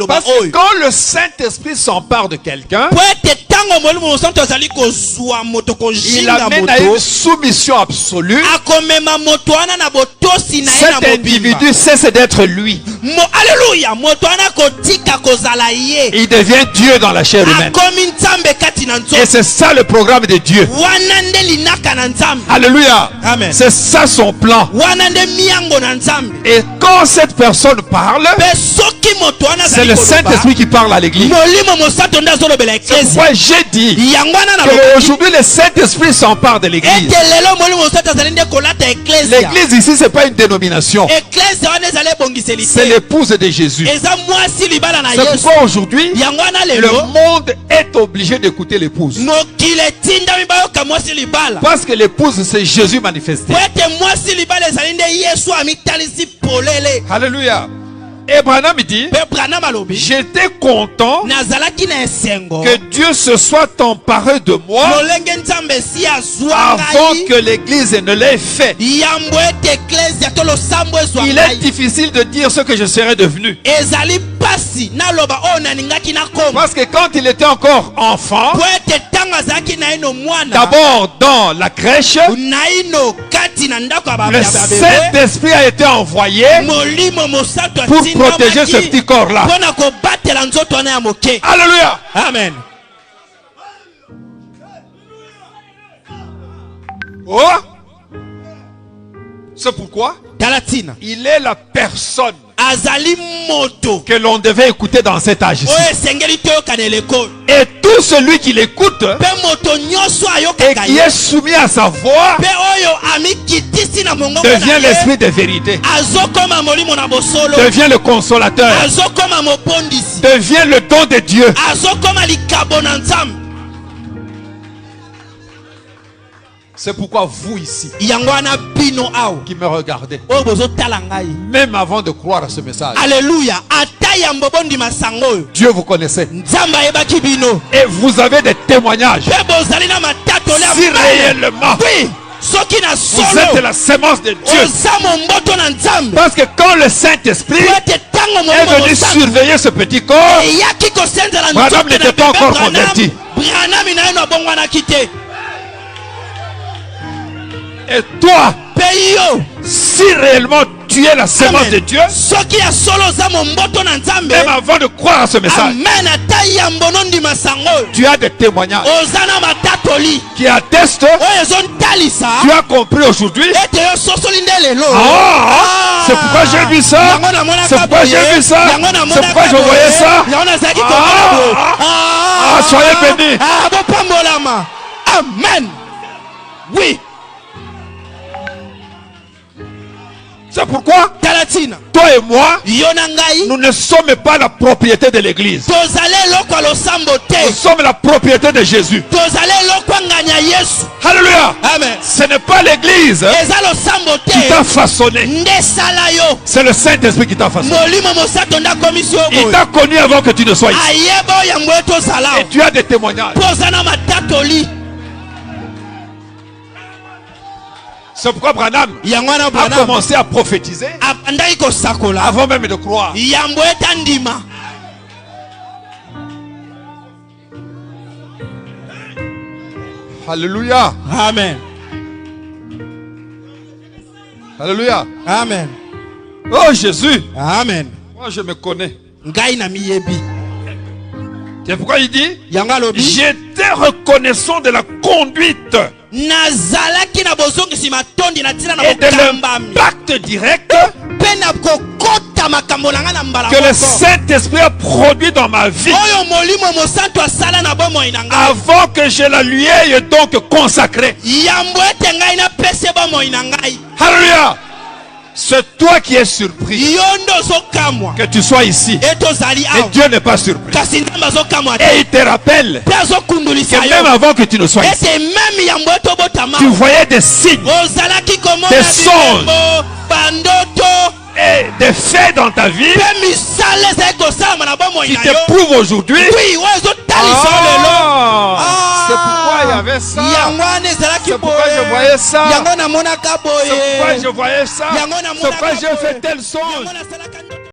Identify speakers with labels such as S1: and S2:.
S1: Parce que quand le Saint-Esprit s'empare de quelqu'un, il amène à une soumission absolue. Cet individu cesse d'être lui. Il devient Dieu dans la chair humaine. Et c'est ça le programme de Dieu. Alléluia. C'est ça son plan. Et quand cette personne parle, c'est le Saint-Esprit qui parle à l'église. C'est pourquoi j'ai dit qu'aujourd'hui le Saint-Esprit s'empare de l'église. L'église ici, c'est pas une dénomination. C'est l'épouse de Jésus. C'est pourquoi aujourd'hui le monde est obligé d'écouter l'épouse. Parce que l'épouse, c'est Jésus manifesté. Alléluia. Et Branham dit, j'étais content que Dieu se soit emparé de moi avant que l'église ne l'ait fait. Il est difficile de dire ce que je serais devenu. Parce que quand il était encore enfant, d'abord dans la crèche, le Saint-Esprit a été envoyé pour protéger ce petit corps-là. Alléluia. Amen. Oh, c'est pourquoi il est la personne que l'on devait écouter dans cet âge-ci. Et tout celui qui l'écoute et qui est soumis à sa voix devient l'esprit de vérité, devient le consolateur, devient le don de Dieu. C'est pourquoi vous ici, qui me regardez, même avant de croire à ce message, alléluia, Dieu vous connaissait. Et vous avez des témoignages. Si réellement vous êtes la sémence de Dieu. Parce que quand le Saint-Esprit est venu surveiller ce petit corps, madame n'était pas encore converti. Et toi, si réellement tu es la sémence de Dieu, même avant de croire à ce message, tu as des témoignages qui attestent. Tu as compris aujourd'hui. C'est pourquoi j'ai vu ça. C'est pourquoi j'ai vu ça. C'est pourquoi je voyais ça. Soyez bénis. Amen. Oui. C'est pourquoi toi et moi, nous ne sommes pas la propriété de l'église. Nous sommes la propriété de Jésus. Alléluia. Amen. Ce n'est pas l'église qui t'a façonné. C'est le Saint-Esprit qui t'a façonné. Il t'a connu avant que tu ne sois ici. Et tu as des témoignages. C'est pourquoi Branham a commencé à prophétiser avant même de croire. Alléluia. Amen. Alléluia. Amen. Oh Jésus. Amen. Moi je me connais. C'est pourquoi il dit, j'étais reconnaissant de la conduite et de l'impact direct que le Saint-Esprit a produit dans ma vie avant que je la lui aie donc consacrée. Alléluia. C'est toi qui es surpris que tu sois ici. Et Dieu n'est pas surpris. Et il te rappelle que même avant que tu ne sois ici, tu voyais des signes, des songes et des faits dans ta vie qui te prouvent aujourd'hui. C'est pourquoi il y avait ça. C'est pourquoi je voyais ça. C'est pourquoi je voyais ça. C'est pourquoi j'ai fait tel songe.